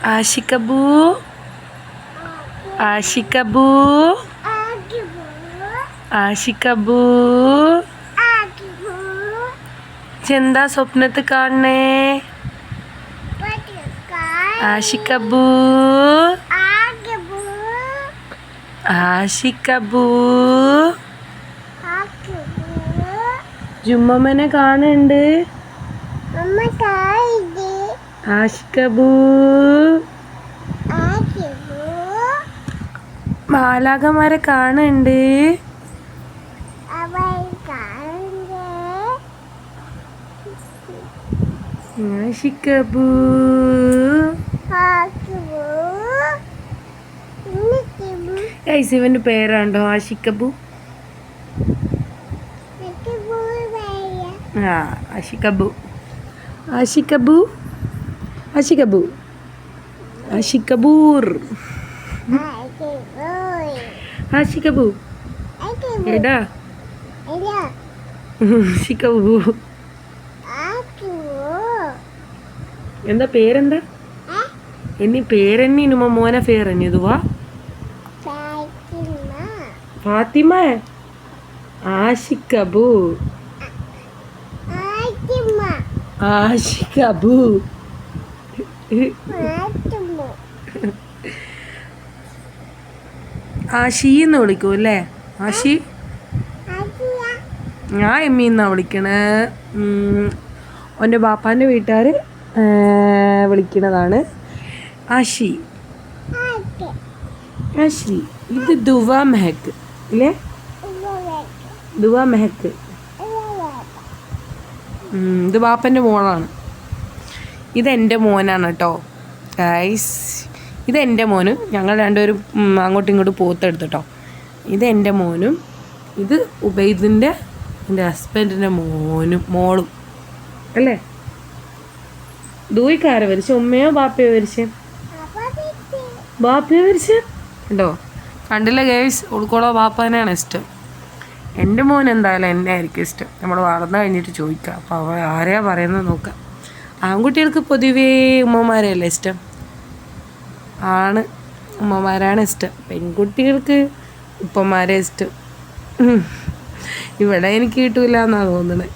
ആഷിക്കബു ആഷിക്കബു ആഷിക്കബു എന്താ സ്വപ്നത്തിൽ കാണണേ? ആഷിക്കബു ആഷിക്കബു ജുമ്മമ്മനെ കാണുന്നുണ്ട്. ആഷിക്കബു മാലാഖമാരെ കാണുന്നുണ്ട്. ആഷിക്കബു ഇവന്റെ പേരാണ്ടോ ആഷിക്കബു? ആ ആഷിക്കബു ആഷിക്കബു ആഷിക്കബു ആഷിക്കബൂർ ആഷിക്കബു എടാ ആഷിക്കബു എന്താ പേരെന്താ? എന്നീ പേരെന്നി നമ്മ മോനെ പേരെന്നി ഇതുവാ ഫാത്തിമ ആഷിക്കബു ആഷിക്കബു ആഷിന്ന് വിളിക്കൂ അല്ലേ? ആഷി ഞാൻ എമ്മീന്നാ വിളിക്കണേ. എൻ്റെ ബാപ്പാൻ്റെ വീട്ടുകാർ വിളിക്കണതാണ് ആഷി. ആഷി ഇത് ദുവ മെഹക്ക് ഇല്ലേ? ദുവ മെഹക്ക്. ഇത് ബാപ്പൻ്റെ മോളാണ്. ഇതെൻ്റെ മോനാണ് കേട്ടോ ഗൈസ്. ഇതെൻ്റെ മോനും ഞങ്ങൾ രണ്ടുപേരും അങ്ങോട്ടും ഇങ്ങോട്ടും പോത്തെടുത്തിട്ടോ. ഇതെൻ്റെ മോനും ഇത് ഉബൈദിൻ്റെ എൻ്റെ ഹസ്ബൻഡിൻ്റെ മോളും അല്ലേ? ദൂയിക്കാരെ വരച്ച് ഉമ്മയോ ബാപ്പയോ വരച്ച്? ബാപ്പയോ വരച്ച് കേട്ടോ. കണ്ടില്ല ഗൈസ്, ഉൾക്കോളോ ബാപ്പാനാണ് ഇഷ്ടം. എൻ്റെ മോൻ എന്തായാലും എന്നെ ആയിരിക്കും ഇഷ്ടം. നമ്മൾ വളർന്നു കഴിഞ്ഞിട്ട് ചോദിക്കാം. അപ്പോൾ അവ ആരെയാ പറയുന്നത് നോക്കാം. ആൺകുട്ടികൾക്ക് പൊതുവേ ഉമ്മമാരെയല്ലേ ഇഷ്ടം? ആണ് ഉമ്മമാരാണ് ഇഷ്ടം. പെൺകുട്ടികൾക്ക് ഉപ്പമാരെ ഇഷ്ടം. ഇവിടെ എനിക്ക് കിട്ടൂല എന്നാണ് തോന്നുന്നത്.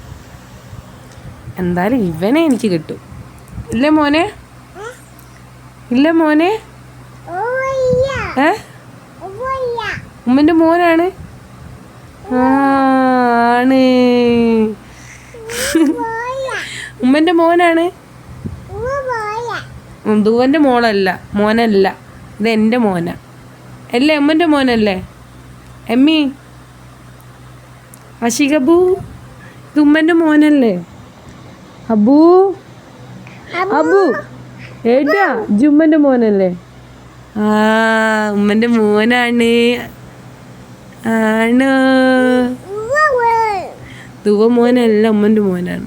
എന്തായാലും ഇവനെ എനിക്ക് കിട്ടും. ഇല്ല മോനെ? ഇല്ല മോനെ? ഉമ്മൻ്റെ മോനാണ്. ആണ് ഉമ്മൻ്റെ മോനാണ്. ദുവൻ്റെ മോളല്ല, മോനല്ല. ഇത് എൻ്റെ മോനാ അല്ലേ? ഉമ്മൻ്റെ മോനല്ലേ എമ്മി? ആഷിഖബു ഇത് ഉമ്മൻ്റെ മോനല്ലേ? അബു അബു ഏട്ടാ ജുമ്മൻ്റെ മോനല്ലേ? ആ ഉമ്മൻ്റെ മോനാണ്. ആണ് ദുവ മോനല്ല, ഉമ്മൻ്റെ മോനാണ്.